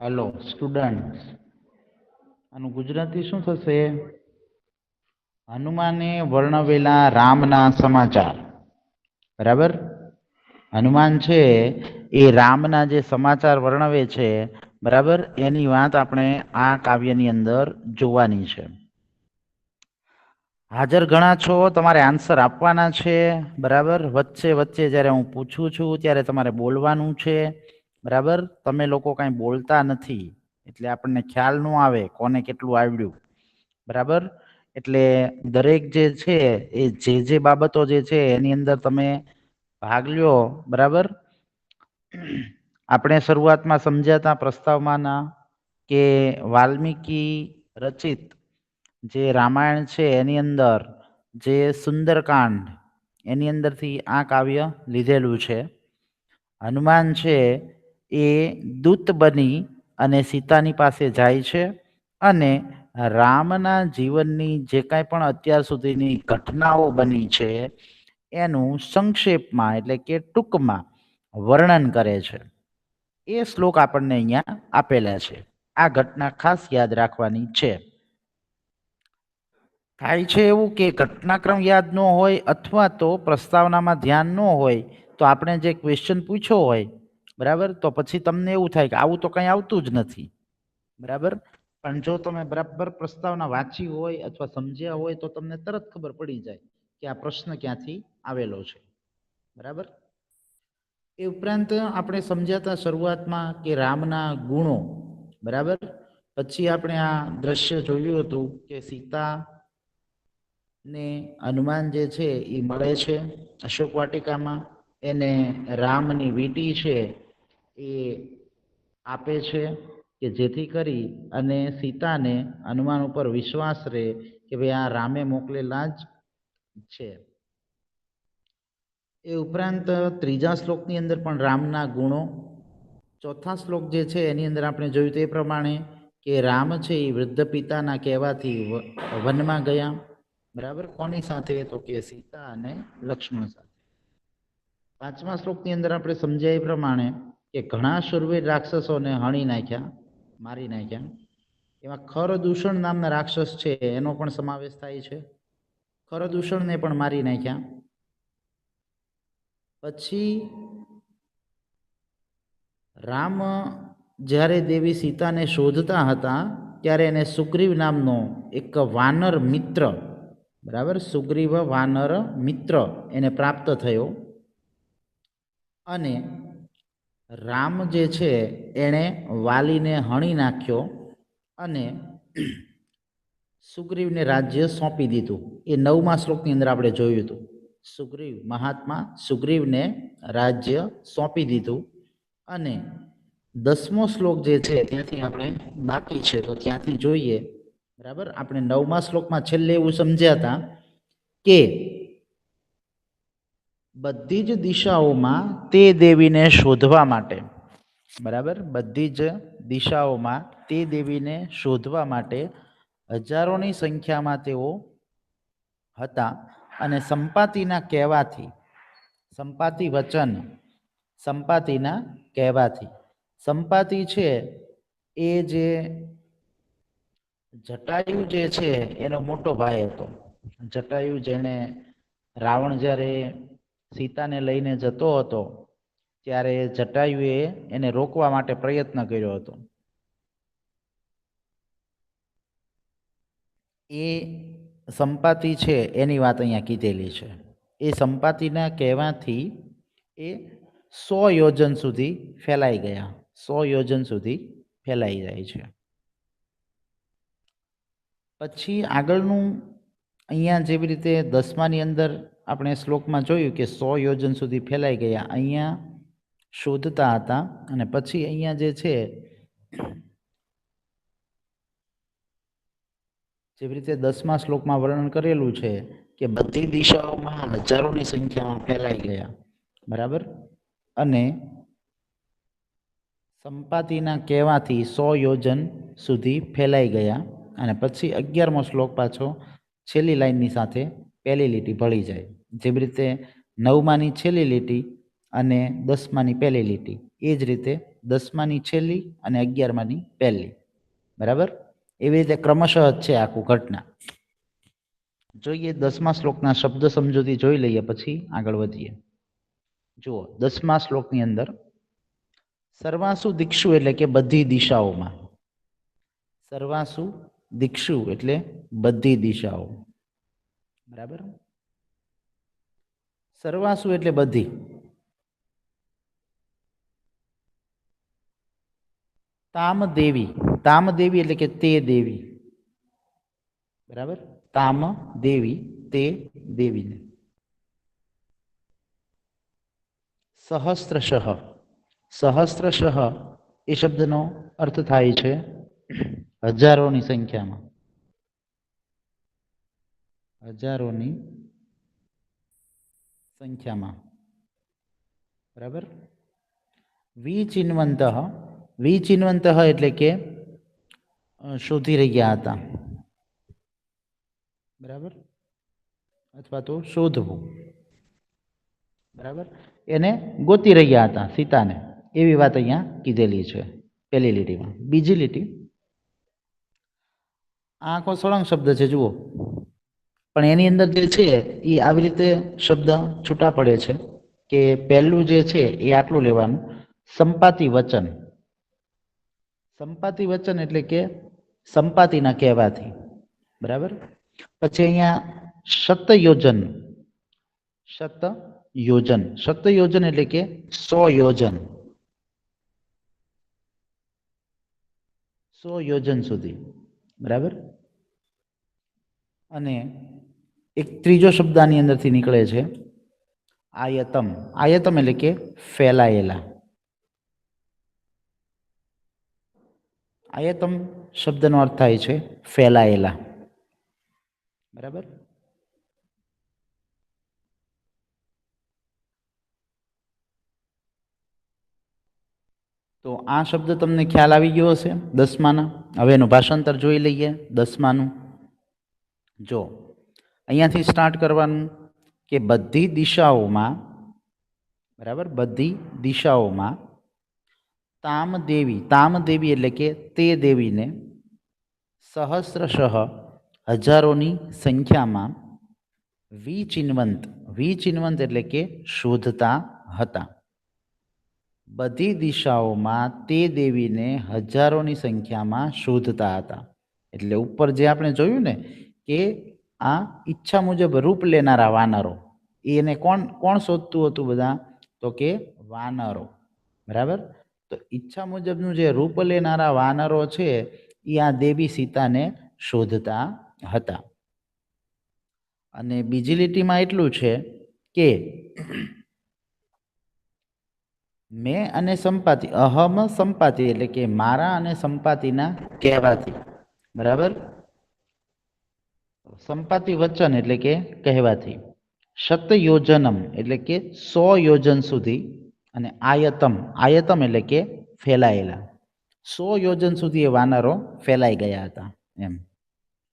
Hello students આનું ગુજરાતી શું થશે? હનુમાને વર્ણવેલા રામના સમાચાર. બરાબર, હનુમાન છે એ રામના જે સમાચાર વર્ણવે છે, બરાબર, એની વાત આપણે આ કાવ્યની અંદર જોવાની છે. હાજર ઘણા છો, તમારે આન્સર આપવાના છે. બરાબર, વચ્ચે વચ્ચે જ્યારે હું પૂછું છું ત્યારે તમારે બોલવાનું છે. બરાબર, તમે લોકો કાંઈ બોલતા નથી એટલે આપણને ખ્યાલ ન આવે કોને કેટલું આવડ્યું. બરાબર, એટલે દરેક જે છે એ જે બાબતો જે છે એની અંદર તમે ભાગ લ્યો. બરાબર, આપણે શરૂઆતમાં સમજ્યા હતા પ્રસ્તાવમાંના કે વાલ્મીકી રચિત જે રામાયણ છે એની અંદર જે સુંદરકાંડ એની અંદરથી આ કાવ્ય લીધેલું છે. હનુમાન છે એ દૂત બની અને સીતાની પાસે જાય છે અને રામના જીવનની જે કાંઈ પણ અત્યાર સુધીની ઘટનાઓ બની છે એનું સંક્ષેપમાં એટલે કે ટૂંકમાં વર્ણન કરે છે. એ શ્લોક આપણને અહીંયા આપેલા છે. આ ઘટના ખાસ યાદ રાખવાની છે. થાય છે એવું કે ઘટનાક્રમ યાદ ન હોય અથવા તો પ્રસ્તાવનામાં ધ્યાન ન હોય તો આપણે જે ક્વેશ્ચન પૂછ્યો હોય, બરાબર, તો પછી તમને એવું થાય કે આવું તો કંઈ આવતું જ નથી. બરાબર, પણ જો તમે બરાબર પ્રસ્તાવના વાંચી હોય અથવા સમજ્યા હોય તો તમને તરત ખબર પડી જાય કે આ પ્રશ્ન ક્યાંથી આવેલો છે. બરાબર, એ ઉપરાંત આપણે સમજ્યા હતા શરૂઆતમાં કે રામના ગુણો. બરાબર, પછી આપણે આ દ્રશ્ય જોયું હતું કે સીતા ને હનુમાન જે છે એ મળે છે અશોક વાટિકામાં. એને રામની વીંટી છે એ આપે છે કે જેથી કરી અને સીતાને હનુમાન ઉપર વિશ્વાસ રહે કે ભાઈ આ રામે મોકલેલા જ છે. એ ઉપરાંત ત્રીજા શ્લોકની અંદર પણ રામના ગુણો. ચોથા શ્લોક જે છે એની અંદર આપણે જોયું તે પ્રમાણે કે રામ છે એ વૃદ્ધ પિતાના કહેવાથી વનમાં ગયા. બરાબર, કોની સાથે? તો કે સીતા અને લક્ષ્મણ સાથે. પાંચમા શ્લોકની અંદર આપણે સમજ્યા એ પ્રમાણે કે ઘણા શૂરવીર રાક્ષસોને હણી નાખ્યા, મારી નાખ્યા. એમાં ખરદૂષણ નામના રાક્ષસ છે એનો પણ સમાવેશ થાય છે. ખરદૂષણને પણ મારી નાખ્યા. પછી રામ જ્યારે દેવી સીતાને શોધતા હતા ત્યારે એને સુગ્રીવ નામનો એક વાનર મિત્ર, બરાબર, સુગ્રીવ વાનર મિત્ર એને પ્રાપ્ત થયો અને રામ જે છે એણે વાલીને હણી નાખ્યો અને સુગ્રીવને રાજ્ય સોંપી દીધું. એ 9મા શ્લોકની અંદર આપણે જોયું હતું. સુગ્રીવ મહાત્મા સુગ્રીવને રાજ્ય સોંપી દીધું. અને 10મો શ્લોક જે છે ત્યાંથી આપણે બાકી છે તો ત્યાંથી જોઈએ. બરાબર, આપણે 9મા શ્લોકમાં છેલ્લે એવું સમજ્યા હતા કે બધી જ દિશાઓમાં તે દેવીને શોધવા માટે, બરાબર, બધી જ દિશાઓમાં તે દેવીને શોધવા માટે હજારોની સંખ્યામાં તેઓ હતા અને સંપાતિના કહેવાથી, સંપાતિ વચન, સંપાતિના કહેવાથી, સંપાતિ છે એ જે જટાયુ જે છે એનો મોટો ભાઈ હતો. જટાયુ જેને રાવણ જ્યારે સીતાને લઈને જતો હતો ત્યારે જટાયુએ એને રોકવા માટે પ્રયત્ન કર્યો હતો. એ સંપાતિ છે એની વાત અહીંયા કીધેલી છે. એ સંપાતિના કહેવાથી એ 100 યોજન સુધી ફેલાઈ ગયા, 100 યોજન સુધી ફેલાઈ જાય છે. પછી આગળનું અહીંયા જેવી રીતે 10માની અંદર આપણે શ્લોકમાં જોયું કે 100 યોજન સુધી ફેલાઈ ગયા, અહીંયા શોધતા હતા અને પછી અહીંયા જે છે જેવી રીતે 10મા શ્લોકમાં વર્ણન કરેલું છે કે બધી દિશાઓમાં હજારોની સંખ્યામાં ફેલાઈ ગયા. બરાબર, અને સંપાતિના કહેવાથી 100 યોજન સુધી ફેલાઈ ગયા. અને પછી 11મો શ્લોક પાછો છેલ્લી લાઈનની સાથે પહેલી લીટી ભળી જાય. જેવી રીતે 9માની છેલ્લી લીટી અને 10માની પહેલી લીટી, એ જ રીતે 10માની છેલ્લી અને 11માની પહેલી. બરાબર? એવી રીતે ક્રમશઃ જ છે આખું ઘટના. જોઈએ 10મા શ્લોકના શબ્દ સમજૂતી જોઈ લઈએ પછી આગળ વધીએ. જુઓ 10મા શ્લોકની અંદર સર્વાસુ દિક્ષુ એટલે કે બધી દિશાઓમાં. સર્વાસુ દિક્ષુ એટલે બધી દિશાઓ. બરાબર? સર્વાસુ એટલે બધી. તામદેવી, તામદેવી એટલે કે તે દેવી. બરાબર? તામ દેવી, તે દેવીને. સહસ્ત્રશઃ, સહસ્ત્રશઃ એ શબ્દનો અર્થ થાય છે હજારોની સંખ્યામાં. હજારોની સંખ્યામાં. બરાબર? વિચિન્વંત, વિચિન્વંત એટલે કે શોધી રહ્યા હતા. બરાબર? અથવા તો શોધવું. બરાબર? એને ગોતી રહ્યા હતા સીતાને, એવી વાત અહીંયા કીધેલી છે પહેલી લીટીમાં. બીજી લીટી, આ આખો સળંગ શબ્દ છે જુઓ, પણ એની અંદર જે છે એ આવી રીતે શબ્દ છૂટા પડે છે કે પહેલું જે છે એ આટલું લેવાનું, સંપાતિ વચન. સંપાતિ વચન એટલે કે સંપાતિના કહેવાથી. બરાબર? પછી અહીંયા શતયોજન, શતયોજન, શતયોજન એટલે કે 100 યોજન, 100 યોજન સુધી. બરાબર? અને એક ત્રીજો શબ્દ આની અંદરથી નીકળે છે આયતમ. આયતમ એટલે કે ફેલાયેલા. આયતમ શબ્દનો અર્થ થાય છે ફેલાયેલા. બરાબર? તો આ શબ્દ તમને ખ્યાલ આવી ગયો હશે 10માના. હવે એનું ભાષાંતર જોઈ લઈએ 10માનું. જો અહીંયાથી સ્ટાર્ટ કરવાનું કે બધી દિશાઓમાં. બરાબર? બધી દિશાઓમાં તામદેવી, તામદેવી એટલે કે તે દેવીને સહસ્રશઃ હજારોની સંખ્યામાં વિચિન્વંત, વિચિન્વંત એટલે કે શોધતા હતા. બધી દિશાઓમાં તે દેવીને હજારોની સંખ્યામાં શોધતા હતા. એટલે ઉપર જે આપણે જોયું ને કે આ ઈચ્છા મુજબ રૂપ લેનારા વાનરો, એને કોણ કોણ શોધતું હતું બધા? તો કે વાનરો. બરાબર? તો ઈચ્છા મુજબનું જે રૂપ લેનારા વાનરો છે એ આ દેવી સીતાને શોધતા હતા. અને બીજી લીટીમાં એટલું છે કે મેં અને સંપાતિ, અહમ સંપાતિ એટલે કે મારા અને સંપાતિના કહેવાથી. બરાબર? સંપાતિ વચન એટલે કે કહેવાથી. શતયોજનમ એટલે કે 100 યોજન સુધી. અને આયતમ, આયતમ એટલે કે ફેલાયેલા. 100 યોજન સુધી એ વાનરો ફેલાઈ ગયા હતા એમ.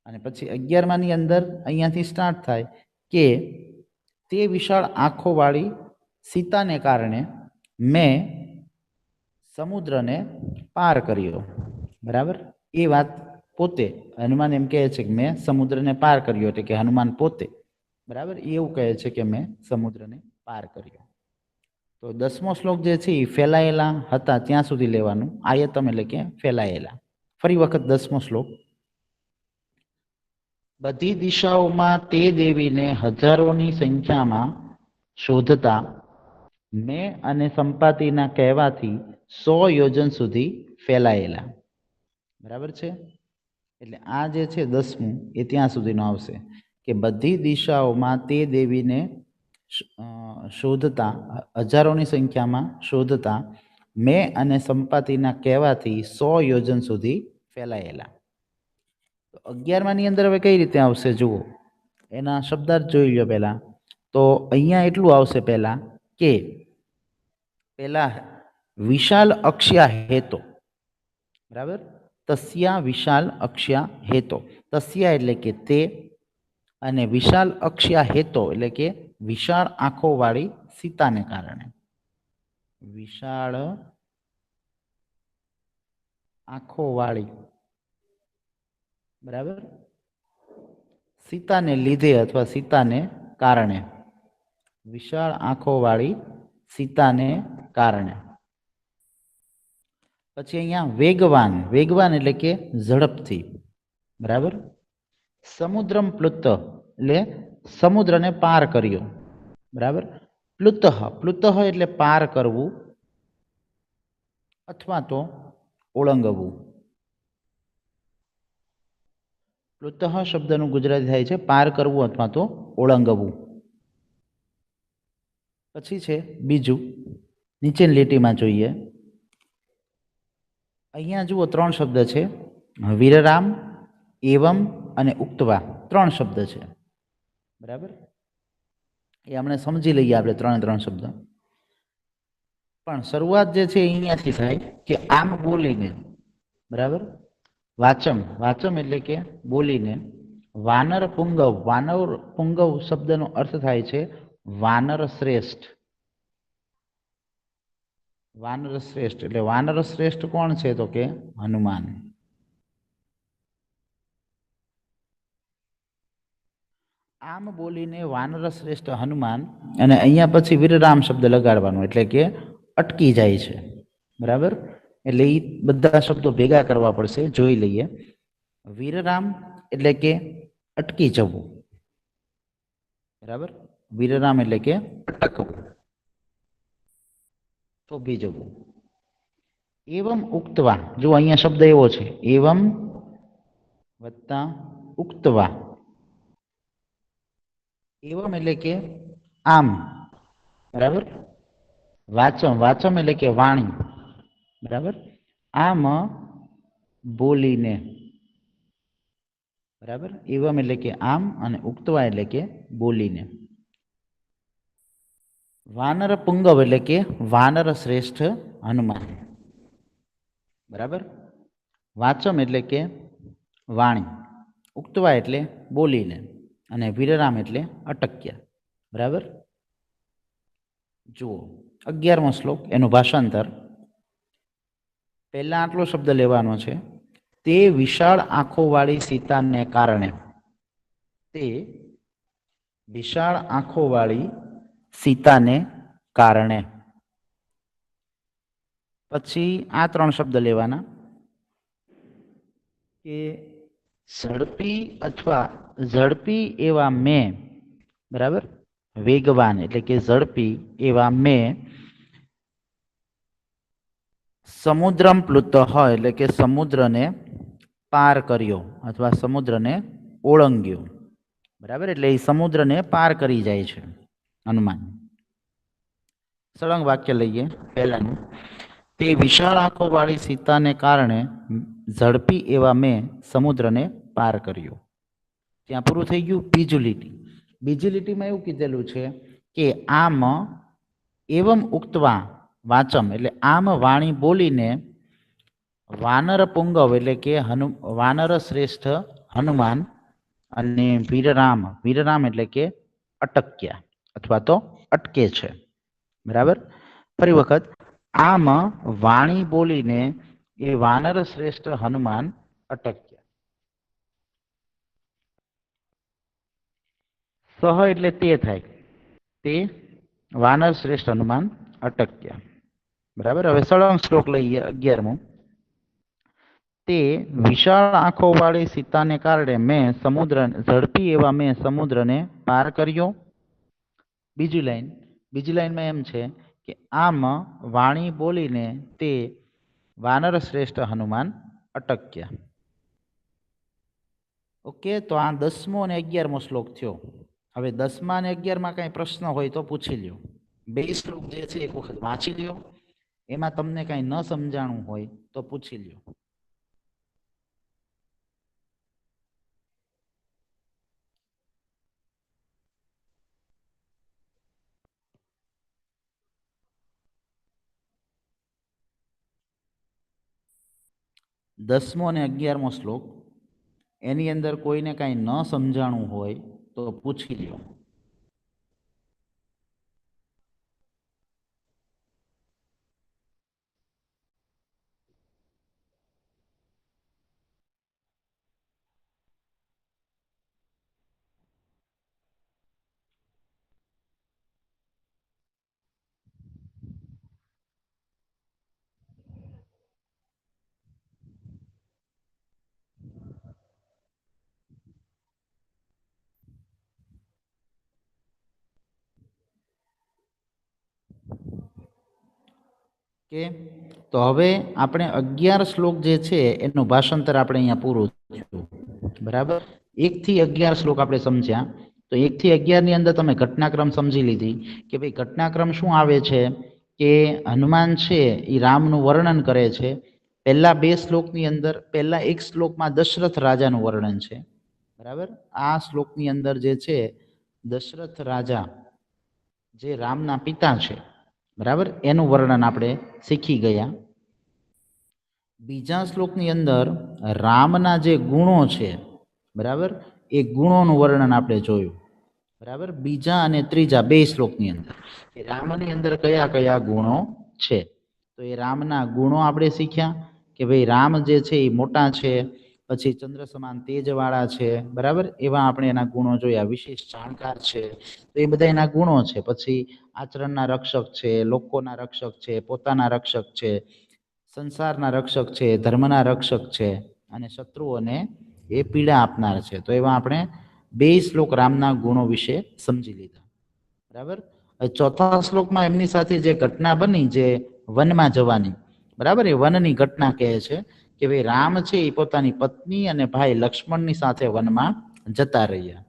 અને પછી 11માની અંદર અહીંયાથી સ્ટાર્ટ થાય કે તે વિશાળ આંખોવાળી સીતાને કારણે મેં સમુદ્રને પાર કર્યો. બરાબર? એ વાત પોતે હનુમાન એમ કહે છે કે મેં સમુદ્રને પાર કર્યો, એટલે કે હનુમાન પોતે. બરાબર? એવું કહે છે કે મેં સમુદ્રને પાર કર્યો. તો 10મો શ્લોક જે છે એ ફેલાયેલા હતા ત્યાં સુધી લેવાનું. આયતમ એટલે કે ફેલાયેલા. ફરી વખત 10મો શ્લોક, બધી દિશાઓમાં તે દેવીને હજારોની સંખ્યામાં શોધતા મેં અને સંપાતિના કહેવાથી 100 યોજન સુધી ફેલાયેલા. બરાબર છે? એટલે આ જે છે 10મું એ ત્યાં સુધીનું આવશે કે બધી દિશાઓમાં તે દેવીને શોધતા, હજારોની સંખ્યામાં શોધતા મેં અને સંપાતિના કહેવાથી 100 યોજન સુધી ફેલાયેલા. 11માની અંદર હવે કઈ રીતે આવશે જુઓ, એના શબ્દાર્થ જોઈ લો પહેલા. તો અહીંયા એટલું આવશે પહેલા કે પહેલા વિશાલ અક્ષ્યા હેતો. બરાબર? તસ્યા વિશાલ અક્ષ્યા હેતો. તસ્યા એટલે કે તે, અને વિશાલ અક્ષ્યા હેતો એટલે કે વિશાળ આંખોવાળી સીતાને કારણે. વિશાળ આંખો વાળી, બરાબર, સીતાને લીધે અથવા સીતાને કારણે, વિશાળ આંખો વાળી સીતાને કારણે. પછી અહીંયા વેગવાન, વેગવાન એટલે કે ઝડપથી, બરાબર. સમુદ્રમ પ્લુત એટલે સમુદ્રને પાર કર્યો, બરાબર. પ્લુતઃ, પ્લુતઃ એટલે પાર કરવું અથવા તો ઓળંગવું. પ્લુતઃ શબ્દનું ગુજરાતી થાય છે પાર કરવું અથવા તો ઓળંગવું. પછી છે બીજું, નીચેની લીટીમાં જોઈએ. અહીંયા જુઓ 3 શબ્દ છે, વીરરામ, એવમ અને ઉક્તવા, 3 શબ્દ છે, બરાબર. એ આપણે સમજી લઈએ આપણે 3 શબ્દ. પણ શરૂઆત જે છે અહીંયાથી થાય કે આમ બોલીને, બરાબર. વાચમ, વાચમ એટલે કે બોલીને. વાનર પુંગવ, વાનર પુંગવ શબ્દનો અર્થ થાય છે વાનર શ્રેષ્ઠ. વાનર શ્રેષ્ઠ એટલે વાનર શ્રેષ્ઠ કોણ છે તો કે હનુમાન. આમ બોલીને વાનર શ્રેષ્ઠ હનુમાન, અને અહીંયા પછી વીરરામ શબ્દ લગાડવાનો એટલે કે અટકી જાય છે, બરાબર. એટલે એ બધા શબ્દો ભેગા કરવા પડશે, જોઈ લઈએ. વીરરામ એટલે કે અટકી જવું, બરાબર. વીરરામ એટલે કે અટકવું, થોભી જવું. એવમ ઉક્તવા, જો અહીંયા શબ્દ એવો છે, એવમ વત્તા ઉક્તવા. એવમ એટલે કે આમ, બરાબર. વાચમ, વાચમ એટલે કે વાણી, બરાબર. આમ બોલીને, બરાબર. એવમ એટલે કે આમ અને ઉક્તવા એટલે કે બોલીને. વાનર પુંગવ એટલે કે વાનર શ્રેષ્ઠ હનુમાન, બરાબર. વાચમ એટલે કે વાણી, ઉક્તવા એટલે બોલીને, અને વીરરામ એટલે અટક્યા, બરાબર. જુઓ 11મો શ્લોક, એનું ભાષાંતર. પહેલા આટલો શબ્દ લેવાનો છે, તે વિશાળ આંખો વાળી સીતાને કારણે. તે વિશાળ આંખો વાળી સીતાને કારણે. પછી આ 3 શબ્દ લેવાના કે ઝડપી અથવા ઝડપી એવા મેં, બરાબર. વેગવાન એટલે કે ઝડપી એવા મેં સમુદ્રમ પ્લુતઃ એટલે કે સમુદ્રને પાર કર્યો અથવા સમુદ્રને ઓળંગ્યો, બરાબર. એટલે એ સમુદ્રને પાર કરી જાય છે હનુમાન. સળંગ વાક્ય લઈએ પહેલાનું. તે વિશાળ આંખો વાળી સીતાને કારણે ઝડપી એવા મેં સમુદ્રને પાર કર્યો. ત્યાં પૂરું થઈ ગયું. બીજી લીટી, બીજી લીટીમાં એવું કીધેલું છે કે આમ એવમ ઉક્તવા વાચમ એટલે આમ વાણી બોલીને વાનર પુંગવ એટલે કે વાનર શ્રેષ્ઠ હનુમાન અને વીરરામ, વીરરામ એટલે કે અટક્યા અથવા તો અટકે છે, બરાબર. ફરી વખત, આમ વાણી બોલીને એ વાનર શ્રેષ્ઠ હનુમાન અટક્યા. સહ એટલે તે થાય, તે વાનર શ્રેષ્ઠ હનુમાન અટક્યા, બરાબર. હવે સળંગ શ્લોક લઈએ 11મો. તે વિશાળ આંખો વાળી સીતાને કારણે મેં સમુદ્ર ઝડપી એવા મેં સમુદ્રને પાર કર્યો. બીજી લાઈન, બીજી લાઈનમાં એમ છે કે આમ વાણી બોલીને તે વાનર શ્રેષ્ઠ હનુમાન અટક્યા. ઓકે, તો આ 10મો અને 11મો શ્લોક થયો. હવે 10મા અને 11માં કઈ પ્રશ્ન હોય તો પૂછી લ્યો. 2 શ્લોક જે છે એક વખત વાંચી લ્યો, એમાં તમને કઈ ન સમજાણું હોય તો પૂછી લ્યો. દસમો અને 11મો શ્લોક, એની અંદર કોઈને કાંઈ ન સમજાણું હોય તો પૂછી લ્યો. કે તો હવે આપણે 11 શ્લોક જે છે એનું ભાષાંતર આપણે અહીંયા પૂરું થયું, બરાબર. 1 થી 11 શ્લોક આપણે સમજ્યા. તો 1 થી 11 ની અંદર તમે ઘટનાક્રમ સમજી લીધી કે ભાઈ ઘટનાક્રમ શું આવે છે કે હનુમાન છે એ રામનું વર્ણન કરે છે. પહેલા 2 શ્લોકની અંદર પહેલા 1 શ્લોકમાં દશરથ રાજાનું વર્ણન છે, બરાબર. આ શ્લોકની અંદર જે છે દશરથ રાજા જે રામના પિતા છે, બરાબર, એનું વર્ણન આપણે શીખી ગયા. બીજા શ્લોકની અંદર રામના જે ગુણો છે, બરાબર, એ ગુણોનું વર્ણન આપણે જોયું, બરાબર. બીજા અને ત્રીજા 2 શ્લોકની અંદર એ રામની અંદર કયા કયા ગુણો છે, તો એ રામના ગુણો આપણે શીખ્યા કે ભાઈ રામ જે છે એ મોટા છે, પછી ચંદ્ર સમાન તેજવાળા છે, બરાબર, એવા આપણે એના ગુણો જોયા. વિશેષ જાણકાર છે, તો એ બધા એના ગુણો છે. પછી આચરણના રક્ષક છે, લોકોના રક્ષક છે, પોતાના રક્ષક છે, સંસારના રક્ષક છે, ધર્મના રક્ષક છે, અને શત્રુઓને એ પીડા આપનાર છે. તો એવા આપણે 2 શ્લોક રામના ગુણો વિશે સમજી લીધા, બરાબર. ચોથા શ્લોકમાં એમની સાથે જે ઘટના બની, જે વનમાં જવાની, બરાબર, એ વનની ઘટના કહે છે કે ભાઈ રામ છે એ પોતાની પત્ની અને ભાઈ લક્ષ્મણની સાથે વનમાં જતા રહ્યા.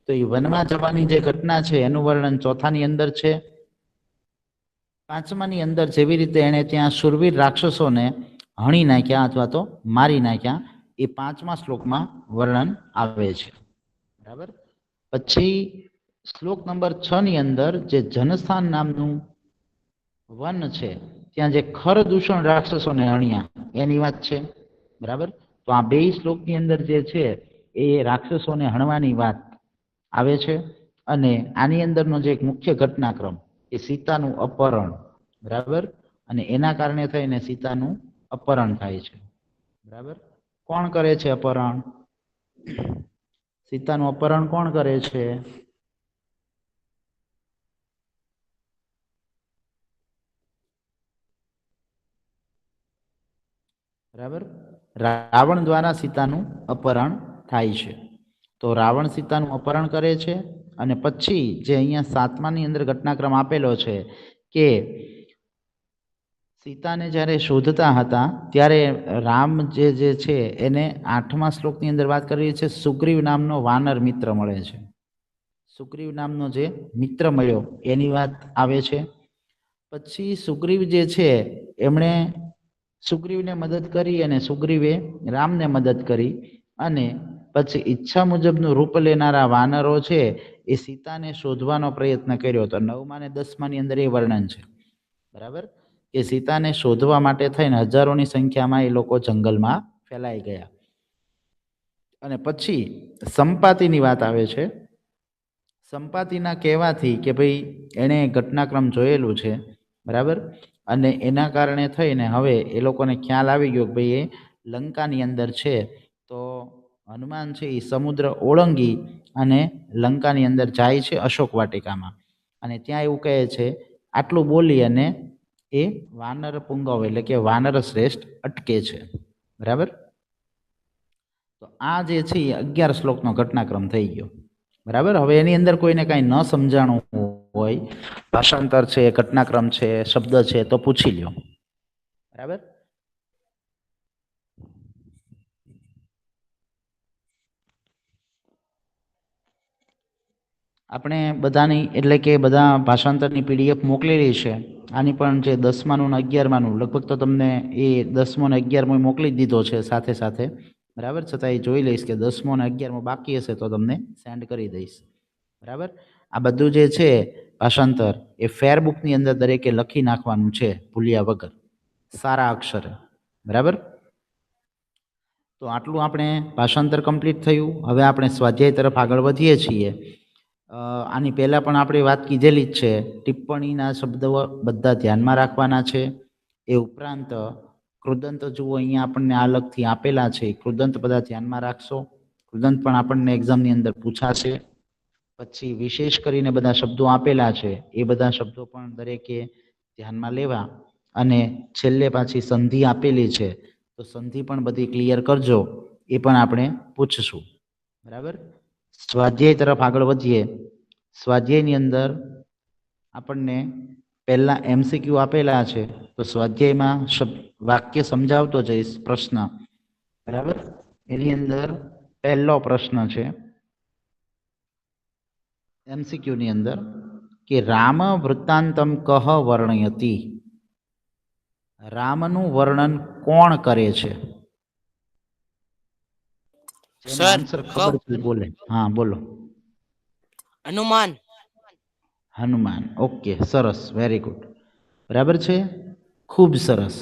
તો એ વનમાં જવાની જે ઘટના છે એનું વર્ણન ચોથાની અંદર છે. પાંચમાની અંદર જેવી રીતે એણે ત્યાં શૂરવીર રાક્ષસોને હણી નાખ્યા અથવા તો મારી નાખ્યા, એ 5મા શ્લોકમાં વર્ણન આવે છે, બરાબર. પછી શ્લોક નંબર 6 ની અંદર જે જનસ્થાન નામનું વન છે ત્યાં જે ખર દૂષણ રાક્ષસોને હણ્યા એની વાત છે, બરાબર. તો આ 2 શ્લોકની અંદર જે છે એ રાક્ષસોને હણવાની વાત આવે છે. અને આની અંદરનો જે એક મુખ્ય ઘટનાક્રમ એ સીતાનું અપહરણ, બરાબર, અને એના કારણે થઈને સીતાનું અપહરણ થાય છે, બરાબર. કોણ કરે છે અપહરણ? સીતાનું અપહરણ કોણ કરે છે? બરાબર, રાવણ દ્વારા સીતાનું અપહરણ થાય છે. તો રાવણ સીતાનું અપહરણ કરે છે. અને પછી જે અહીંયા 7માની અંદર ઘટનાક્રમ આપેલો છે કે સીતાને જ્યારે શોધતા હતા ત્યારે રામ જે છે એને 8મા શ્લોકની અંદર વાત કરી છે, સુગ્રીવ નામનો વાનર મિત્ર મળે છે. સુગ્રીવ નામનો જે મિત્ર મળ્યો એની વાત આવે છે. પછી સુગ્રીવ જે છે એમણે સુગ્રીવને મદદ કરી અને સુગ્રીવે રામને મદદ કરી. અને પછી ઈચ્છા મુજબનું રૂપ લેનારા વાનરો છે એ સીતાને શોધવાનો પ્રયત્ન કર્યો. તો 9મા અને 10માની અંદર એ વર્ણન છે, બરાબર, કે સીતાને શોધવા માટે થઈને હજારોની સંખ્યામાં એ લોકો જંગલમાં ફેલાઈ ગયા. અને પછી સંપાતિની વાત આવે છે. સંપાતિના કહેવાથી કે ભાઈ એણે ઘટનાક્રમ જોયેલું છે, બરાબર, અને એના કારણે થઈને હવે એ લોકોને ખ્યાલ આવી ગયો કે ભાઈ એ લંકાની અંદર છે. તો હનુમાન છે એ સમુદ્ર ઓળંગી અને લંકાની અંદર જાય છે અશોક વાટિકામાં. અને ત્યાં એવું કહે છે, આટલું બોલી અને એ વાનર પુંગવ એટલે કે વાનર શ્રેષ્ઠ અટકે છે, બરાબર. તો આ જે છે એ 11 શ્લોકનો ઘટનાક્રમ થઈ ગયો, બરાબર. હવે એની અંદર કોઈને કાંઈ ન સમજાણું હોય, ભાષાંતર છે, ઘટનાક્રમ છે, શબ્દ છે, તો પૂછી લ્યો, બરાબર. આપણે બધાની એટલે કે બધા ભાષાંતરની પીડીએફ મોકલેલી છે. આની પણ જે 10માનું ને 11માનું લગભગ તો તમને એ 10મો ને 11મો મોકલી જ દીધો છે સાથે સાથે, બરાબર. છતાં એ જોઈ લઈશ કે 10મો ને 11મો બાકી હશે તો તમને સેન્ડ કરી દઈશ, બરાબર. આ બધું જે છે ભાષાંતર એ ફેરબુકની અંદર દરેકે લખી નાખવાનું છે ભૂલ્યા વગર, સારા અક્ષરે, બરાબર. તો આટલું આપણે ભાષાંતર કમ્પ્લીટ થયું. હવે આપણે સ્વાધ્યાય તરફ આગળ વધીએ છીએ. આની પહેલાં પણ આપણે વાત કીધેલી જ છે, ટિપ્પણીના શબ્દો બધા ધ્યાનમાં રાખવાના છે. એ ઉપરાંત કૃદંત જુઓ અહીંયા આપણને આ અલગથી આપેલા છે, કૃદંત બધા ધ્યાનમાં રાખશો. કૃદંત પણ આપણને એક્ઝામની અંદર પૂછાશે. પછી વિશેષ કરીને બધા શબ્દો આપેલા છે એ બધા શબ્દો પણ દરેકે ધ્યાનમાં લેવા. અને છેલ્લે પાછી સંધિ આપેલી છે તો સંધિ પણ બધી ક્લિયર કરજો, એ પણ આપણે પૂછશું, બરાબર. સ્વાધ્યાય તરફ આગળ વધીએ. સ્વાધ્યાયની અંદર આપણને પહેલા MCQ આપેલા છે, તો સ્વાધ્યાયમાં વાક્ય સમજાવતો જઈશ પ્રશ્ન, બરાબર. એની અંદર પહેલો પ્રશ્ન છે MCQ ની અંદર કે રામ વૃત્તાંતમ કહ વર્ણયતિ, રામનું વર્ણન કોણ કરે છે? જેને સર આન્સર કહું? ખબર છે બોલે. હા બોલો. હનુમાન. હનુમાન. ઓકે, સરસ, વેરી ગુડ, બરાબર છે, ખૂબ સરસ.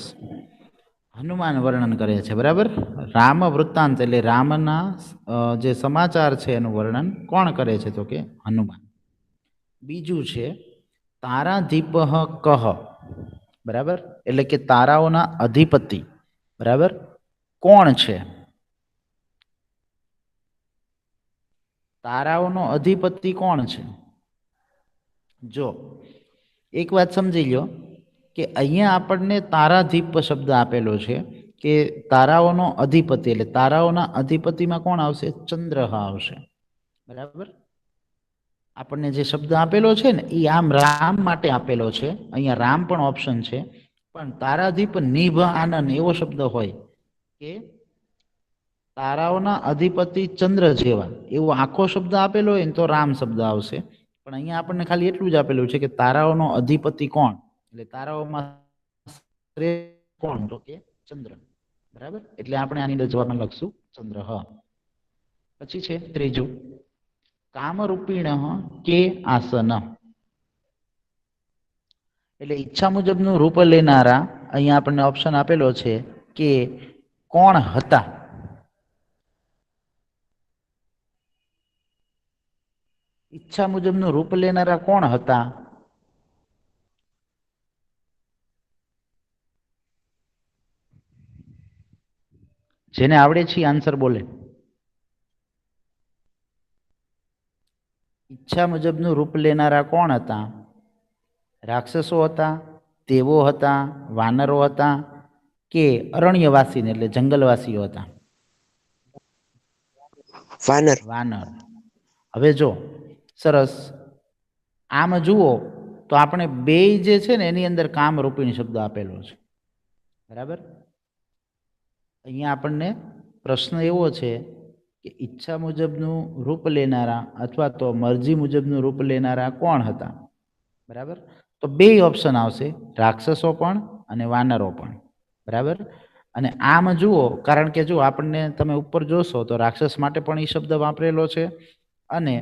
હનુમાન વર્ણન કરે છે, બરાબર. રામ વૃત્તાંત એટલે રામના જે સમાચાર છે એનું વર્ણન કોણ કરે છે? તો કે હનુમાન. બીજું છે તારાધીપ કહ, બરાબર, એટલે કે તારાઓના અધિપતિ, બરાબર, કોણ છે? તારાઓનો અધિપતિ કોણ છે? જો એક વાત સમજી લો કે અહીંયા આપણને તારાધીપ શબ્દ આપેલો છે કે તારાઓનો અધિપતિ, એટલે તારાઓના અધિપતિમાં કોણ આવશે? ચંદ્ર આવશે, બરાબર. આપણને જે શબ્દ આપેલો છે ને એ આમ રામ માટે આપેલો છે, અહીંયા રામ પણ ઓપ્શન છે, પણ તારાધીપ નિભ આનંદ એવો શબ્દ હોય કે તારાઓના અધિપતિ ચંદ્ર જેવા, એવો આખો શબ્દ આપેલો હોય ને તો રામ શબ્દ આવશે. પણ અહીંયા આપણને ખાલી એટલું જ આપેલું છે કે તારાઓનો અધિપતિ કોણ, એટલે તારાઓમાં કોણ? તો કે ચંદ્ર, બરાબર. એટલે આપણે આની અંદર જવાબમાં લખશું ચંદ્ર. પછી છે ત્રીજું કામરૂપિણ કે આસન, એટલે ઈચ્છા મુજબનું રૂપ લેનારા, અહીંયા આપણને ઓપ્શન આપેલો છે કે કોણ હતા? ઈચ્છા મુજબનું રૂપ લેનારા કોણ હતા? જેને આવડે છે આન્સર બોલે. ઈચ્છા મુજબનું રૂપ લેનારા કોણ હતા? રાક્ષસો હતા, દેવો હતા, વાનરો હતા કે અરણ્યવાસી એટલે જંગલવાસીઓ હતા? વાનર. વાનર. હવે જો સરસ, આમ જુઓ તો આપણે બે જે છે ને એની અંદર કામરૂપિણી શબ્દ આપેલો છે, બરાબર. અહીંયા આપણને પ્રશ્ન એવો છે કે ઈચ્છા મુજબનું રૂપ લેનારા અથવા તો મરજી મુજબનું રૂપ લેનારા કોણ હતા? બરાબર. તો બે ઓપ્શન આવશે, રાક્ષસો પણ અને વાનરો પણ, બરાબર. અને આમ જુઓ, કારણ કે જો આપણને તમે ઉપર જોશો તો રાક્ષસ માટે પણ એ શબ્દ વાપરેલો છે અને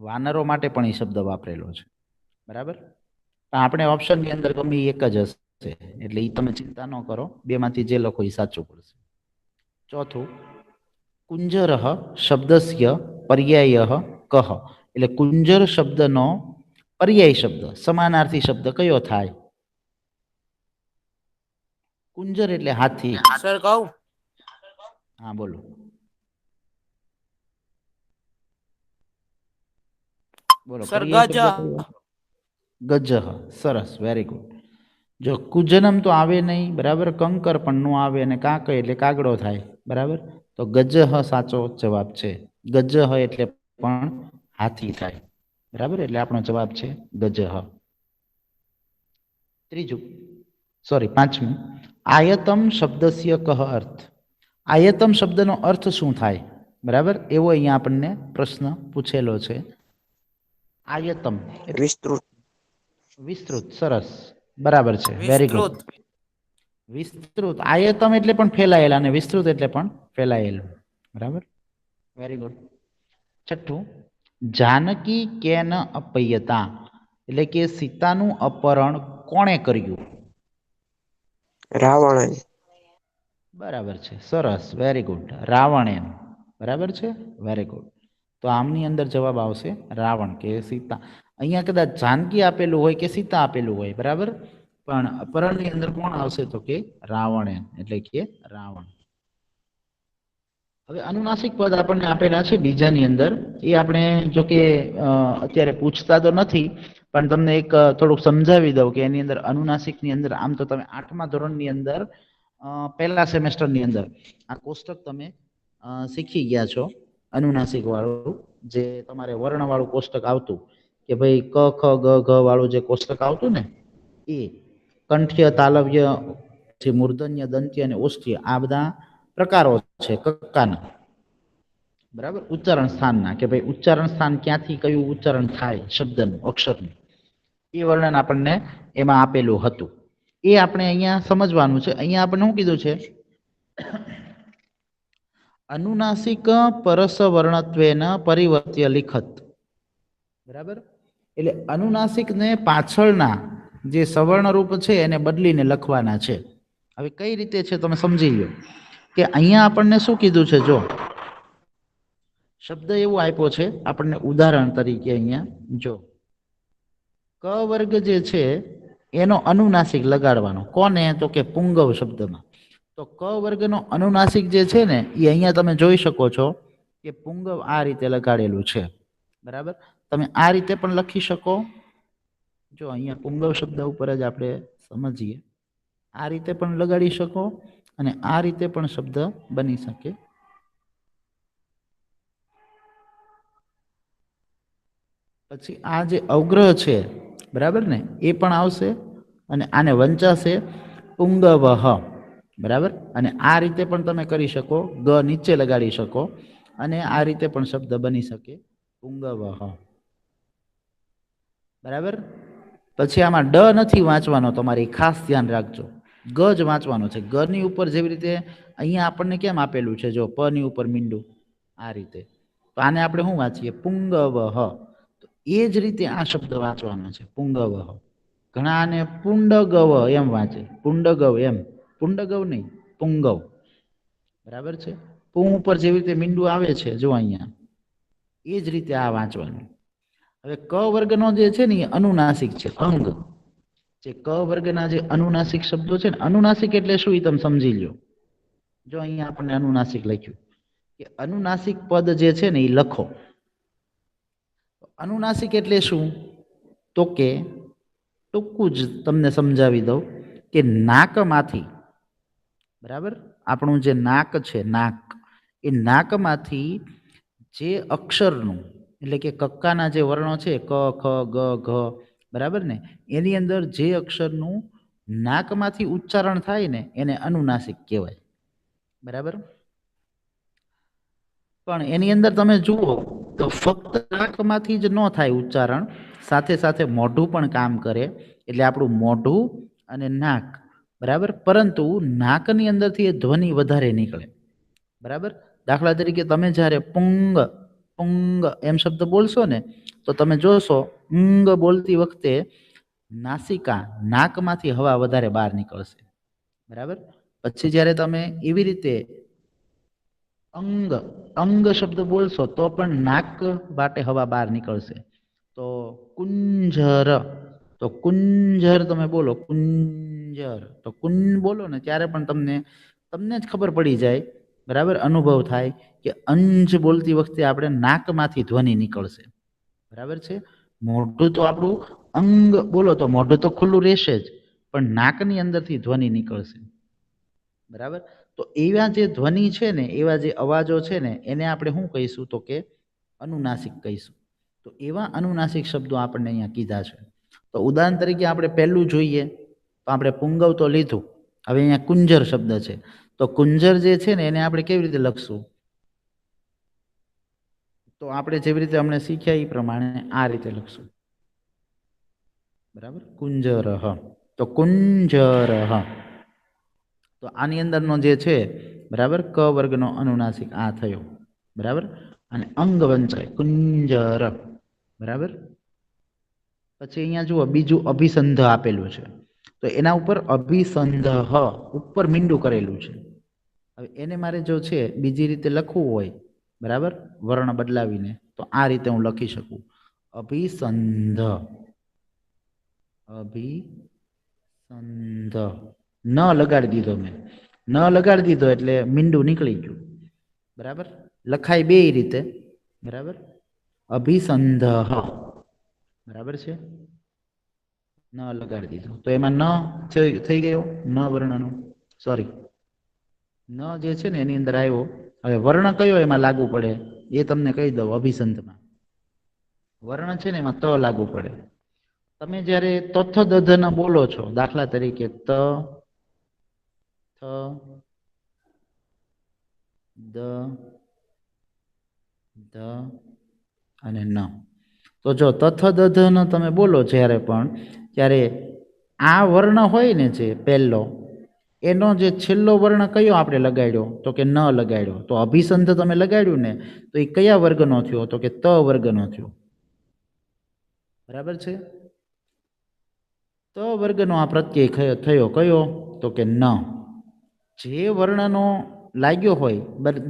વાનરો માટે પણ એ શબ્દ વાપરેલો છે, બરાબર. આપણે ઓપ્શનની અંદર ગમે એક જ હશે, એટલે એ તમે ચિંતા ન કરો, બેમાંથી જે લખો એ સાચું પડશે. ચોથું કુંજર શબ્દસ્ય પર્યાય કહ, એટલે કુંજર શબ્દનો પર્યાય શબ્દ, સમાનાર્થી શબ્દ કયો થાય? કુંજર એટલે હાથી. સર કહું? હા બોલો. બોલો. સર પર્યાય ગજ. શબ્દ કયો? ગજ. સરસ, વેરી ગુડ. જો કુજનમ તો આવે નહીં, બરાબર, કંકર પણ નો આવે અને કાક એટલે કાગડો થાય, બરાબર. તો ગજ સાચો જવાબ છે. ગજ એટલે પણ હાથી થાય, બરાબર. એટલે આપણો જવાબ છે ગજ. ત્રીજું, સોરી પાંચમું, આયતમ શબ્દસ્ય કહ અર્થ, આયતમ શબ્દનો અર્થ શું થાય? બરાબર, એવો અહીંયા આપણને પ્રશ્ન પૂછેલો છે. આયતમ વિસ્તૃત. વિસ્તૃત. સરસ, બરાબર છે, વેરી ગુડ. વિસ્તૃત. વિસ્તૃત. આયતમ એટલે પણ ફેલાયેલા અને વિસ્તૃત એટલે પણ ફેલાયેલું, બરાબર, વેરી ગુડ. છઠ્ઠું, જાનકી કેન અપયતા, એટલે કે સીતાનું અપહરણ કોણે કર્યું? રાવણ. બરાબર છે, સરસ, વેરી ગુડ, રાવણે, બરાબર છે, વેરી ગુડ. તો આમની અંદર જવાબ આવશે રાવણ કે સીતા. અહીંયા કદાચ જાનકી આપેલું હોય કે સીતા આપેલું હોય, બરાબર, પણ અપહરણની અંદર કોણ આવશે? તો કે રાવણ, એટલે કે રાવણ. હવે અનુનાસિક પદ આપણને આપેલા છે બીજાની અંદર, એ આપણે જો કે અત્યારે પૂછતા તો નથી, પણ તમને એક થોડુંક સમજાવી દઉં કે એની અંદર અનુનાસિકની અંદર આમ તો તમે 8મા ધોરણની અંદર પહેલા સેમેસ્ટરની અંદર આ કોષ્ટક તમે શીખી ગયા છો, અનુનાસિક વાળું જે તમારે વર્ણવાળું કોષ્ટક આવતું, કે ભાઈ ક ખ ગ ઘ વાળું જે કોષ્ટક આવતું ને એ કંઠ્ય તાલવ્ય જે મૂર્ધન્ય દંત્ય અને ઓષ્ઠ્ય આ બધા પ્રકારો છે કક્કાના, બરાબર. ઉચ્ચારણ સ્થાનના કે ભાઈ ઉચ્ચારણ સ્થાન ક્યાંથી કયું ઉચ્ચારણ થાય શબ્દનું અક્ષરનું એ વર્ણન આપણને એમાં આપેલું હતું. એ આપણે અહીંયા સમજવાનું છે. અહીંયા આપણને શું કીધું છે? અનુનાસિક પરસ વર્ણત્વેન પરિવર્ત્ય લિખત, બરાબર. એટલે અનુનાસિકને પાછળના જે સવર્ણ રૂપ છે એને બદલીને લખવાના છે. હવે કઈ રીતે છે તમે સમજી લો કે અહીંયા આપણને શું કીધું છે? જો શબ્દ એવો આપ્યો છે આપણને ઉદાહરણ તરીકે, અહીંયા જો ક વર્ગ જે છે એનો અનુનાસિક લગાડવાનો. કોને? તો કે પુંગવ શબ્દમાં. તો ક વર્ગનો અનુનાસિક જે છે ને એ અહીંયા તમે જોઈ શકો છો કે પુંગવ આ રીતે લગાડેલું છે, બરાબર. તમે આ રીતે પણ લખી શકો. જો અહીંયા પુંગવ શબ્દ ઉપર જ આપણે સમજીએ. આ રીતે પણ લગાડી શકો અને આ રીતે પણ શબ્દ બની શકે. પછી આ જે અવગ્રહ છે, બરાબર ને, એ પણ આવશે અને આને વંચાશે પુંગવહ, બરાબર. અને આ રીતે પણ તમે કરી શકો, ગ નીચે લગાડી શકો અને આ રીતે પણ શબ્દ બની શકે પુંગવહ, બરાબર. પછી આમાં ડ નથી વાંચવાનો, તમારે ખાસ ધ્યાન રાખજો. ગ જ વાંચવાનો છે. ગ ની ઉપર જેવી રીતે અહીંયા આપણને કેમ આપેલું છે, જો પ ની ઉપર મીંડું આ રીતે, તો આને આપણે શું વાંચીએ? પુંગવહ. તો એ જ રીતે આ શબ્દ વાંચવાનો છે પુંગવહ. ઘણા આને પુંડગવ એમ વાંચે, પુંડગવ એમ, પુંડગવ નહીં, પુંગવ, બરાબર છે. પું ઉપર જેવી રીતે મીંડું આવે છે જો અહીંયા, એ જ રીતે આ વાંચવાનું. હવે ક વર્ગનો જે છે ને એ અનુનાસિક છે, અંગ. જે ક વર્ગના જે અનુનાસિક શબ્દો છે ને, અનુનાસિક એટલે શું એ તમે સમજી લો. જો અહીંયા આપણને અનુનાસિક લખ્યું કે અનુનાસિક પદ જે છે ને એ લખો. અનુનાસિક એટલે શું? તો કે ટૂંકું જ તમને સમજાવી દઉં કે નાકમાંથી, બરાબર, આપણું જે નાક છે, નાક, એ નાકમાંથી જે અક્ષરનું, એટલે કે કક્કાના જે વર્ણો છે ક ખ ગ ઘ, બરાબર ને, એની અંદર જે અક્ષરનું નાકમાંથી ઉચ્ચારણ થાય ને એને અનુનાસિક કહેવાય, બરાબર. પણ એની અંદર તમે જુઓ તો ફક્ત નાકમાંથી જ ન થાય ઉચ્ચારણ, સાથે સાથે મોઢું પણ કામ કરે. એટલે આપણું મોઢું અને નાક, બરાબર. પરંતુ નાકની અંદરથી એ ધ્વનિ વધારે નીકળે, બરાબર. દાખલા તરીકે તમે જ્યારે પુંગ પુંગ એમ શબ્દ બોલશો ને તો તમે જોશો ઊંગ બોલતી વખતે નાસિકા, નાકમાંથી હવા વધારે બહાર નીકળશે, બરાબર. પછી જ્યારે તમે એવી રીતે અંગ અંગ શબ્દ બોલશો તો પણ નાક વાટે હવા બહાર નીકળશે. તો કુંજર, તો કુંજર તમે બોલો, કુંજર, તો કુન બોલો ને ત્યારે પણ તમને જ ખબર પડી જાય, બરાબર, અનુભવ થાય કે અંજ બોલતી વખતે આપણે નાકમાંથી ધ્વનિ નીકળશે, બરાબર છે. મોઢું તો આપણું અંગ બોલો તો મોઢું તો ખુલ્લું રહેશે જ, પણ નાકની અંદરથી ધ્વનિ નીકળશે, બરાબર. તો એવા જે ધ્વનિ છે ને, એવા જે અવાજો છે ને, એને આપણે શું કહીશું? તો કે અનુનાસિક કહીશું. તો એવા અનુનાસિક શબ્દો આપણને અહીંયા કીધા છે. તો ઉદાહરણ તરીકે આપણે પહેલું જોઈએ તો આપણે પુંગવ તો લીધું. હવે અહીંયા કુંજર શબ્દ છે, તો કુંજર જે છે ને એને આપણે કેવી રીતે લખશું? તો આપણે જેવી રીતે અમને શીખ્યા એ પ્રમાણે આ રીતે લખશું, બરાબર. કુંજર, તો કુંજર. તો આની અંદરનો જે છે, બરાબર, ક વર્ગનો અનુનાસિક આ થયો, બરાબર. અને અંગ વંચાય કુંજર, બરાબર. પછી અહીંયા જુઓ બીજું અભિસંધ આપેલું છે, તો એના ઉપર અભિસંધ ઉપર મીંડું કરેલું છે. હવે એને મારે જો છે બીજી રીતે લખવું હોય, બરાબર, વર્ણ બદલાવીને, તો આ રીતે હું લખી શકું, અભિસંધ, અભિસંધ. ન લગાડી દીધો મેં, ન લગાડી દીધો એટલે મીંડું નીકળી ગયું, બરાબર. લખાય બે રીતે, બરાબર, અભિસંધ, બરાબર છે. ન લગાડી દીધું તો એમાં ન થઈ ગયો, ન વર્ણનો, સોરી, ન જે છે ને એની અંદર આવ્યો. હવે વર્ણ કયો એમાં લાગુ પડે એ તમને કહી દઉં. અભિસંધમાં વર્ણ છે ને એમાં ત લાગુ પડે. તમે જ્યારે તથ દધ ના બોલો છો, દાખલા તરીકે ત, થ, દ, ધ અને ન. તો જો તથ દધ ન તમે બોલો જ્યારે પણ, ત્યારે આ વર્ણ હોય ને જે પહેલો, એનો જે છેલ્લો વર્ણ કયો આપણે લગાડ્યો? તો કે ન લગાડ્યો. તો અભિસંધ તમે લગાડ્યું ને, તો એ કયા વર્ગનો થયો? તો કે ત વર્ગનો થયો. બરાબર છે? ત વર્ગનો આ પ્રત્યય થયો. કયો? તો કે ન. જે વર્ણનો લાગ્યો હોય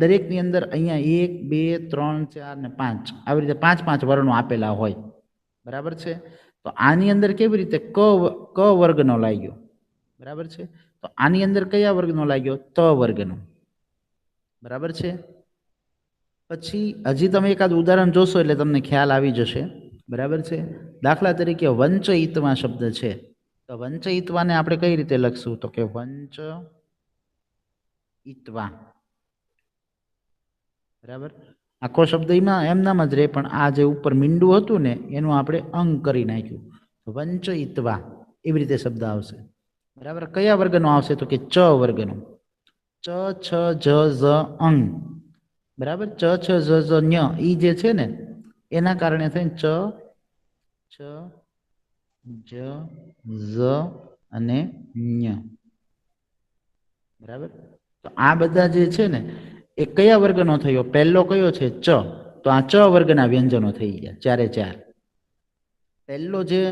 દરેકની અંદર અહીંયા 1 2 3 4 ને 5 આવી રીતે 5 વર્ણો આપેલા હોય. બરાબર છે? તો આની અંદર કેવી રીતે ક વર્ગનો લાગ્યો? બરાબર છે? તો આની અંદર કયા વર્ગનો લાગ્યો? ત વર્ગનો. બરાબર છે? પછી હજી તમે એકાદ ઉદાહરણ જોશો એટલે તમને ખ્યાલ આવી જશે. બરાબર છે? દાખલા તરીકે વંચયિત્વા શબ્દ છે. તો વંચયિત્વાને આપણે કઈ રીતે લખશું? તો કે વંચયિત્વા. બરાબર? આખો શબ્દ એમનામ જ રહે, પણ આ જે ઉપર મીંડું હતું ને એનું આપણે અંગ કરી નાખ્યું. વંચયિત્વા એવી રીતે શબ્દ આવશે. બરાબર? કયા વર્ગનો આવશે? તો કે ચ વર્ગનો. ચ છ જ ઝ અંગ. બરાબર? ચ છ જ ઝ ન્ય ઈ જે છે ને એના કારણે થઈને ચ છ જ ઝ અને ન્ય. બરાબર? તો આ બધા જે છે ને એ કયા વર્ગનો થયો? પહેલો કયો છે? ચ. તો આ ચ વર્ગના વ્યંજનો થઈ ગયા ચારે ચાર. પહેલો જે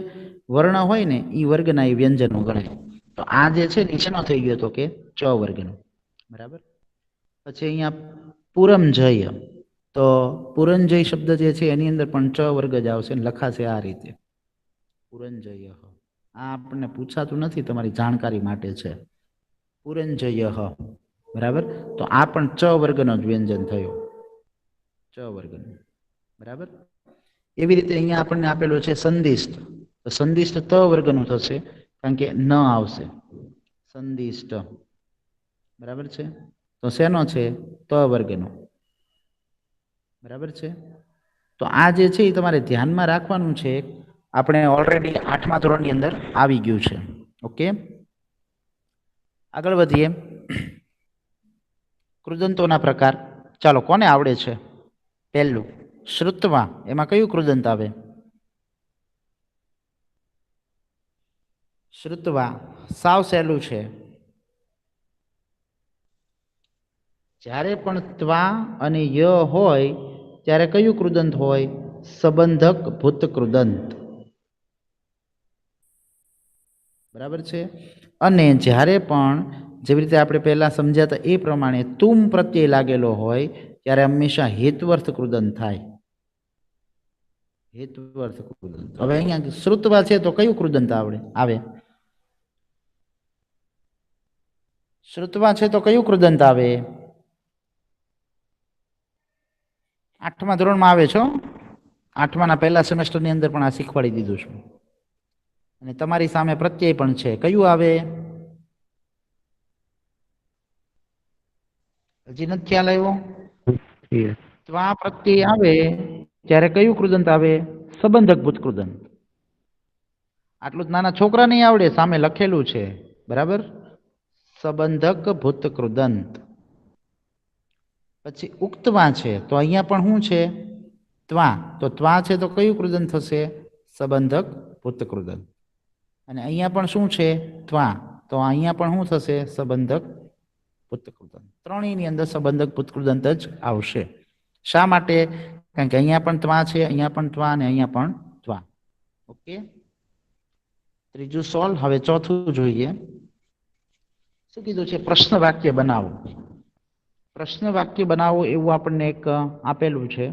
વર્ણ હોય ને એ વર્ગના એ વ્યંજનો ગણાય. તો આ જે છે ને શેનો થઈ ગયો? તો કે ચ વર્ગનો. બરાબર? પછી અહીંયા પુરમજય. તો પુરંજય શબ્દ જે છે એની અંદર પણ ચ વર્ગ જ આવશે, લખાશે આ રીતે પુરંજય. આ આપણને પૂછાતું નથી, તમારી જાણકારી માટે છે. પુરંજય. બરાબર? તો આ પણ ચ વર્ગનો જ વ્યંજન થયો. ચ વર્ગનો. બરાબર? એવી રીતે અહીંયા આપણને આપેલું છે સંદિષ્ટ. તો સંદિષ્ટ ત વર્ગનું થશે, કારણ કે ન આવશે. સંદિષ્ટ. બરાબર છે? તો શેનો છે? ત વર્ગનો. બરાબર છે? તો આ જે છે એ તમારે ધ્યાનમાં રાખવાનું છે. આપણે ઓલરેડી 8મા ધોરણની અંદર આવી ગયું છે. ઓકે, આગળ વધીએ. કૃદંતોના પ્રકાર. ચાલો, કોને આવડે છે? પહેલું શ્રુત્વા. એમાં કયું કૃદંત આવે? શ્રુત્વા સાવ સહેલું છે. જ્યારે પણ ત્વા અને ય હોય ત્યારે કયું કૃદંત હોય? સંબંધક ભૂત કૃદંત. બરાબર છે? અને જ્યારે પણ જેવી રીતે આપણે પહેલા સમજ્યા હતા એ પ્રમાણે તુમ પ્રત્યય લાગેલો હોય ત્યારે હંમેશા હેત્વર્થ કૃદંત થાય. હેત્વર્થ કૃદંત. હવે અહીંયા શ્રુત્વા છે તો કયું કૃદંત આવે? શ્રુત્વા છે તો કયું કૃદંત આવે? 8મા ધોરણમાં આવે છો. 8માના પહેલા સેમેસ્ટરની અંદર પણ આ શીખવાડી દીધું છે. અને તમારી સામે પ્રત્યય પણ છે. કયું આવે? હજી નથી ખ્યાલ આવ્યો? ત્વા પ્રત્યય આવે ત્યારે કયું કૃદંત આવે? સંબંધક ભૂત કૃદંત. આટલું જ નાના છોકરા નહીં આવડે, સામે લખેલું છે. બરાબર? સંબંધક ભૂત કૃદંત. પછી ઉક્તવા છે તો અહીંયા પણ શું છે? ત્વા. તો ત્વા છે તો કયું કૃદંત થશે? સંબંધક ભૂત કૃદંત. અને અહીંયા પણ શું છે? ત્વા. તો અહીંયા પણ શું થશે? સંબંધક ભૂત કૃદંત. ત્રણેયની અંદર સંબંધક ભૂત કૃદંત જ આવશે. શા માટે? કારણ કે અહીંયા પણ ત્વા છે, અહીંયા પણ ત્વા અને અહીંયા પણ ત્વા. ઓકે, ત્રીજું સોલ્વ. હવે ચોથું જોઈએ. શું કીધું છે? પ્રશ્ન વાક્ય બનાવો. પ્રશ્ન વાક્ય બનાવો એવું આપણને એક આપેલું છે.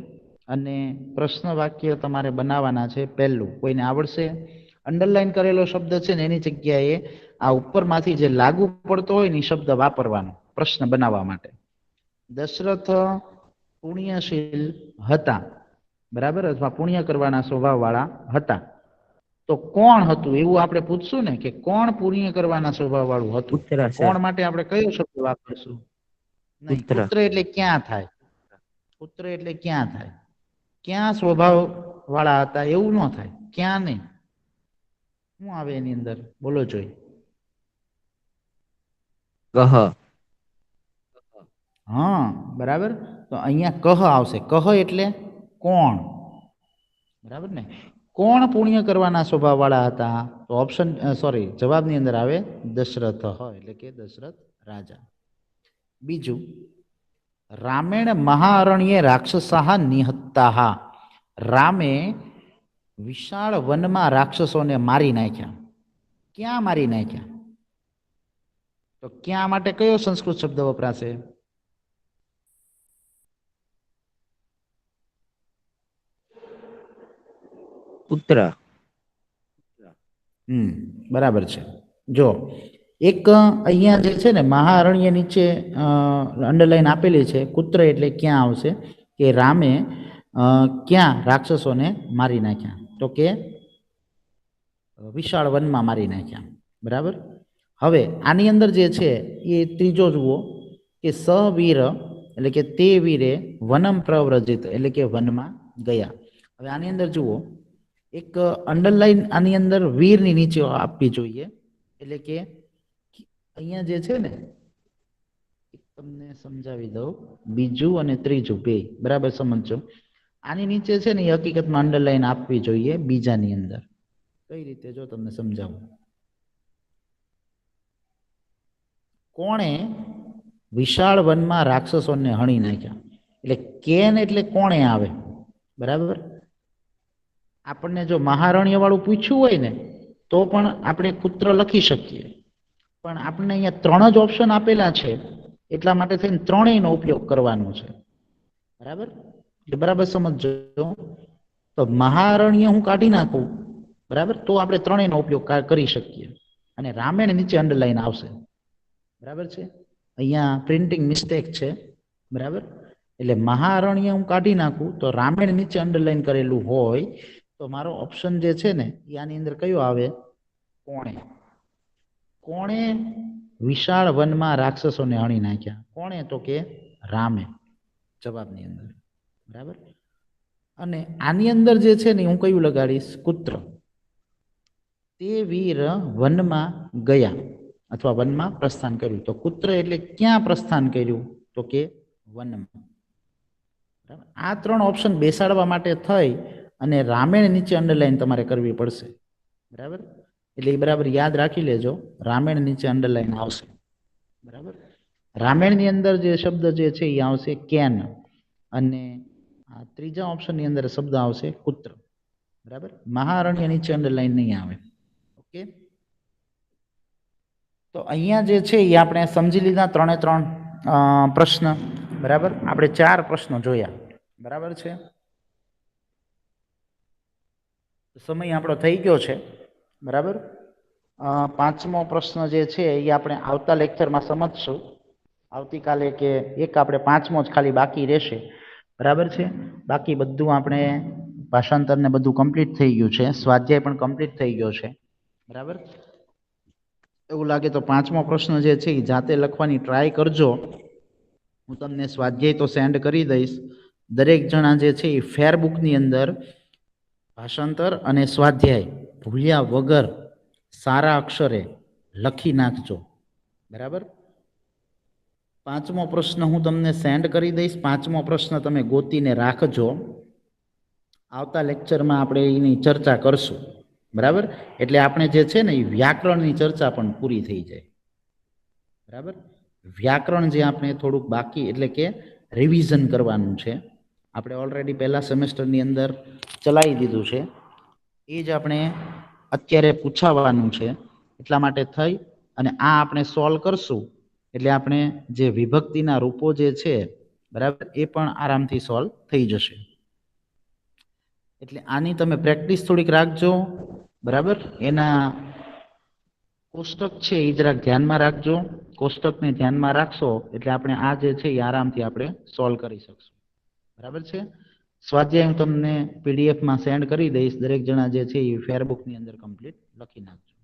અને પ્રશ્ન વાક્ય તમારે બનાવવાના છે. પહેલું કોઈને આવડશે? અંડરલાઈન કરેલો શબ્દ છે ને એની જગ્યાએ આ ઉપરમાંથી જે લાગુ પડતો હોય ને એ શબ્દ વાપરવાનો પ્રશ્ન બનાવવા માટે. દશરથ પુણ્યશીલ હતા. બરાબર? અથવા પુણ્ય કરવાના સ્વભાવવાળા હતા. તો કોણ હતું એવું આપણે પૂછશું ને, કે કોણ પુણ્ય કરવાના સ્વભાવવાળું હતું? કોણ માટે આપણે કયો શબ્દ વાપરશું? નહીં, પુત્ર એટલે ક્યાં થાય? પુત્ર એટલે ક્યાં થાય? ક્યાં સ્વભાવ વાળા હતા એવું ન થાય. ક્યાં નહીં, શું આવે એની અંદર બોલો જોઈ. કહ હા બરાબર. તો અહીંયા કહ આવશે. કહ એટલે કોણ, બરાબર ને. કોણ પુણ્ય કરવાના સ્વભાવ વાળા હતા? તો ઓપ્શન સોરી જવાબની અંદર આવે દશરથ, એટલે કે દશરથ રાજા. બીજું, રામેણ મહારણ્યે રાક્ષસાહ નિહત્તાહ. રામે વિશાળ વનમાં રાક્ષસોને મારી નાખ્યા. ક્યાં મારી નાખ્યા? તો ક્યાં માટે કયો સંસ્કૃત શબ્દ વપરાશે? પુત્ર બરાબર છે. જો એક અહીંયા જે છે ને મહારણ્ય નીચે અંડરલાઈન આપેલી છે, કુત્ર એટલે ક્યાં આવશે કે રામે ક્યાં રાક્ષસોને મારી નાખ્યા? તો કે વિશાળ વનમાં મારી નાખ્યા. બરાબર. હવે આની અંદર જે છે એ ત્રીજો જુઓ કે સવીર એટલે કે તે વીરે વનમ પ્રવ્રજિત એટલે કે વનમાં ગયા. હવે આની અંદર જુઓ એક અંડરલાઈન આની અંદર વીરની નીચે આપવી જોઈએ. એટલે કે અહીંયા જે છે ને તમને સમજાવી દઉં, બીજું અને ત્રીજું બે બરાબર સમજો. આની નીચે છે ને એ હકીકતમાં અંડરલાઈન આપવી જોઈએ બીજાની અંદર. કઈ રીતે જો તમને સમજાવું. કોણે વિશાળ વનમાં રાક્ષસોને હણી નાખ્યા? એટલે કેન એટલે કોણે આવે, બરાબર. આપણને જો મહારણ્ય વાળું પૂછ્યું હોય ને તો પણ આપણે પુત્ર લખી શકીએ, પણ આપણને અહીંયા 3 જ ઓપ્શન આપેલા છે એટલા માટે થઈને ત્રણેયનો ઉપયોગ કરવાનો છે. બરાબર, એટલે બરાબર સમજો. તો મહારણ્ય હું કાઢી નાખું, બરાબર, તો આપણે ત્રણેયનો ઉપયોગ કરી શકીએ. અને રામાયણ નીચે અંડરલાઈન આવશે. બરાબર છે. અહીંયા પ્રિન્ટિંગ મિસ્ટેક છે. બરાબર. એટલે મહારણ્ય હું કાઢી નાખું તો રામાયણ નીચે અંડરલાઈન કરેલું હોય તો મારો ઓપ્શન જે છે ને એ આની અંદર કયો આવે? કોણે. કોણે વિશાળ વનમાં રાક્ષસોને હણી નાખ્યા? કોણે? તો કે રામે, જવાબની અંદર. બરાબર. અને આની અંદર જે છે ને હું કયું લગાડીશ? કુત્ર. તે વીર વનમાં ગયા અથવા વનમાં પ્રસ્થાન કર્યું. તો કુત્ર એટલે ક્યાં પ્રસ્થાન કર્યું? તો કે વનમાં. બરાબર. આ 3 ઓપ્શન બેસાડવા માટે થઈ અને રામાયણ નીચે અંડરલાઈન તમારે કરવી પડશે. બરાબર. એટલે એ બરાબર યાદ રાખી લેજો, રામાયણ નીચે અંડરલાઈન આવશે. બરાબર. રામાયણની અંદર જે શબ્દ જે છે એ આવશે કેન, અને ત્રીજા ઓપ્શનની અંદર શબ્દ આવશે પુત્ર. બરાબર. મહારણ્ય નીચે અંડરલાઈન નહીં આવે. ઓકે. તો અહીંયા જે છે એ આપણે સમજી લીધા 3 પ્રશ્ન. બરાબર. આપણે 4 પ્રશ્નો જોયા. બરાબર છે. સમય આપણો થઈ ગયો છે. બરાબર. 5મો પ્રશ્ન જે છે એ આપણે આવતા લેક્ચરમાં સમજશું. આવતીકાલે કે એક આપણે 5મો જ ખાલી બાકી રહેશે. બરાબર છે. બાકી બધું આપણે ભાષાંતર ને બધું કમ્પ્લીટ થઈ ગયું છે. સ્વાધ્યાય પણ કમ્પ્લીટ થઈ ગયો છે. બરાબર. એવું લાગે તો 5મો પ્રશ્ન જે છે એ જાતે લખવાની ટ્રાય કરજો. હું તમને સ્વાધ્યાય તો સેન્ડ કરી દઈશ. દરેક જણા જે છે એ ફેરબુકની અંદર ભાષાંતર અને સ્વાધ્યાય ભૂલ્યા વગર સારા અક્ષરે લખી નાખજો. બરાબર. 5મો પ્રશ્ન હું તમને સેન્ડ કરી દઈશ. 5મો પ્રશ્ન તમે ગોતીને રાખજો. આવતા લેક્ચરમાં આપણે એની ચર્ચા કરશું. બરાબર. એટલે આપણે જે છે ને એ વ્યાકરણની ચર્ચા પણ પૂરી થઈ જાય. બરાબર. વ્યાકરણ જે આપણે થોડુંક બાકી એટલે કે રિવિઝન કરવાનું છે. આપણે ઓલરેડી પહેલા સેમેસ્ટરની અંદર ચલાવી દીધું છે. એ જ આપણે અત્યારે પૂછાવાનું છે. એટલા માટે થઈ અને આ આપણે સોલ્વ કરશું એટલે આપણે જે વિભક્તિના રૂપો જે છે, બરાબર, એ પણ આરામથી સોલ્વ થઈ જશે. એટલે આની તમે પ્રેક્ટિસ થોડીક રાખજો. બરાબર. એના કોષ્ટક છે એ જરાક ધ્યાનમાં રાખજો. કોષ્ટકને ધ્યાનમાં રાખશો એટલે આપણે આ જે છે એ આરામથી આપણે સોલ્વ કરી શકશું. બરાબર છે. સ્વાધ્યાય હું તમને પીડીએફમાં સેન્ડ કરી દઈશ. દરેક જણા જે છે એ ફેરબુકની અંદર કમ્પ્લીટ લખી નાખજો.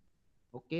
ઓકે.